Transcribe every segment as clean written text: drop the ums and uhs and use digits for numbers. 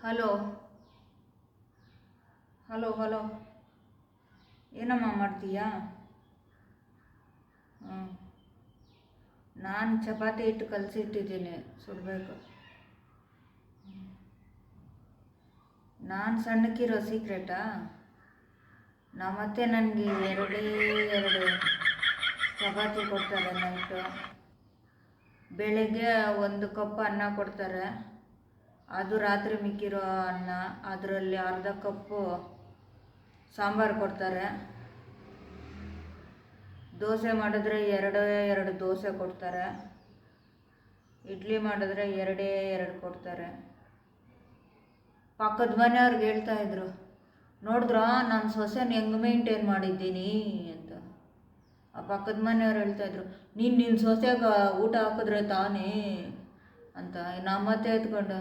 Hello hello hello. ಏನಮ್ಮ ಮಾಡ್ತೀಯಾ? ಹ್ಞೂ. ನಾನು ಚಪಾತಿ ಹಿಟ್ಟು ಕಲಸಿಟ್ಟಿದ್ದೀನಿ, ಸುಡಬೇಕು. ನಾನು ಸಣ್ಣಕ್ಕಿರೋ ಸೀಕ್ರೆಟಾ? ನಮ್ಮತ್ತೆ ನನಗೆ ಎರಡೇ ಎರಡು ಚಪಾತಿ ಕೊಡ್ತಾರೆ ನೈಟು. ಬೆಳಗ್ಗೆ 1 ಕಪ್ ಅನ್ನ ಕೊಡ್ತಾರೆ, ಅದು ರಾತ್ರಿ ಮಿಕ್ಕಿರೋ ಅನ್ನ. ಅದರಲ್ಲಿ ಅರ್ಧ ಕಪ್ಪು ಸಾಂಬಾರು ಕೊಡ್ತಾರೆ. ದೋಸೆ ಮಾಡಿದ್ರೆ ಎರಡೇ ಎರಡು ದೋಸೆ ಕೊಡ್ತಾರೆ. ಇಡ್ಲಿ ಮಾಡಿದ್ರೆ ಎರಡೇ ಎರಡು ಕೊಡ್ತಾರೆ. ಪಕ್ಕದ ಮನೆಯವ್ರಿಗೆ ಹೇಳ್ತಾಯಿದ್ರು, ನೋಡಿದ್ರ ನಾನು ಸೊಸೆನ ಹೆಂಗೆ ಮೇಂಟೈನ್ ಮಾಡಿದ್ದೀನಿ ಅಂತ. ಆ ಪಕ್ಕದ ಮನೆಯವ್ರು ಹೇಳ್ತಾಯಿದ್ರು, ನಿನ್ನ ಸೊಸೆಗೆ ಊಟ ಹಾಕಿದ್ರೆ ತಾನೇ ಅಂತ. ನಮ್ಮತ್ತೆ ಎತ್ಕೊಂಡು,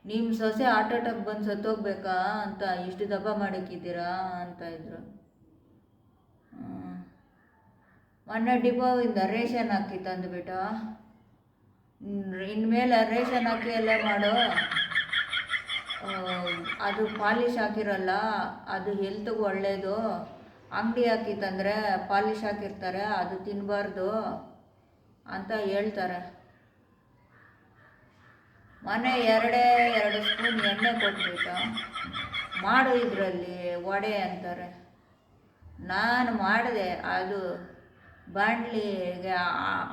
ನಿಮ್ಮ ಸೊಸೆ ಹಾರ್ಟ್ ಅಟ್ಯಾಕ್ ಬಂದು ಸತ್ತೋಗ್ಬೇಕಾ ಅಂತ ಇಷ್ಟು ದಪ್ಪ ಮಾಡಿಕ್ಕಿದ್ದೀರಾ ಅಂತ ಇದ್ರು. ಮೊನ್ನೆ ಡಿಪೋವಿಂದ ರೇಷನ್ ಹಾಕಿ ತಂದುಬಿಟ್ಟು, ಇನ್ಮೇಲೆ ರೇಷನ್ ಹಾಕಿ ಎಲ್ಲ ಮಾಡೋ, ಅದು ಪಾಲಿಶ್ ಹಾಕಿರಲ್ಲ, ಅದು ಹೆಲ್ತ್ಗೆ ಒಳ್ಳೆಯದು. ಅಂಗಡಿ ಹಾಕಿ ತಂದರೆ ಪಾಲಿಶ್ ಹಾಕಿರ್ತಾರೆ, ಅದು ತಿನ್ನಬಾರ್ದು ಅಂತ ಹೇಳ್ತಾರೆ. ಮೊನ್ನೆ ಎರಡೇ ಎರಡು ಸ್ಪೂನ್ ಎಣ್ಣೆ ಕೊಟ್ಬಿಟ್ಟು ಮಾಡು ಇದರಲ್ಲಿ ವಡೆ ಅಂತಾರೆ. ನಾನು ಮಾಡಿದೆ, ಅದು ಬಾಣಲಿಗೆ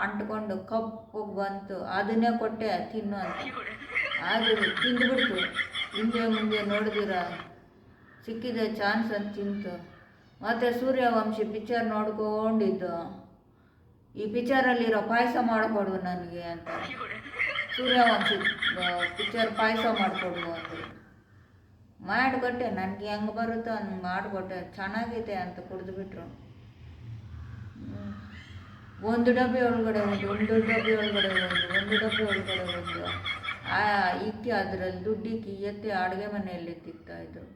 ಅಂಟ್ಕೊಂಡು ಕಪ್ಪಗೆ ಬಂತು. ಅದನ್ನೇ ಕೊಟ್ಟೆ ತಿನ್ನು ಅಂತ. ಅದು ತಿಂದುಬಿಡ್ತು. ಹಿಂದೆ ಮುಂದೆ ನೋಡಿದಿರ ಸಿಕ್ಕಿದೆ ಚಾನ್ಸ್ ಅಂತ ತಿಂತು. ಮತ್ತು ಸೂರ್ಯವಂಶಿ ಪಿಕ್ಚರ್ ನೋಡ್ಕೊಂಡಿದ್ದು, ಈ ಪಿಕ್ಚರಲ್ಲಿರೋ ಪಾಯಸ ಮಾಡಿಕೊಡು ನನಗೆ ಅಂತ. ಸೂರ್ಯವಂಶಿ ಪಿಕ್ಚರ್ ಪಾಯಸ ಮಾಡಿಕೊಡು ಅಂದರು. ಮಾಡಿಕೊಟ್ಟೆ, ನನಗೆ ಹೆಂಗೆ ಬರುತ್ತೋ ಹಂಗೆ ಮಾಡಿಕೊಟ್ಟೆ. ಚೆನ್ನಾಗೈತೆ ಅಂತ ಕುಡಿದ್ಬಿಟ್ರು. ಒಂದು ಡಬ್ಬಿ ಒಳಗಡೆ ಒಂದು ಡಬ್ಬಿ ಒಳಗಡೆ ಒಂದು ಡಬ್ಬಿ ಒಳಗಡೆ ಇಕ್ಕಿ ಅದರಲ್ಲಿ ದುಡ್ಡಿಕ್ಕಿ ಎತ್ತಿ ಅಡುಗೆ ಮನೆಯಲ್ಲಿ ತಿಕ್ತಾಯಿದ್ರು.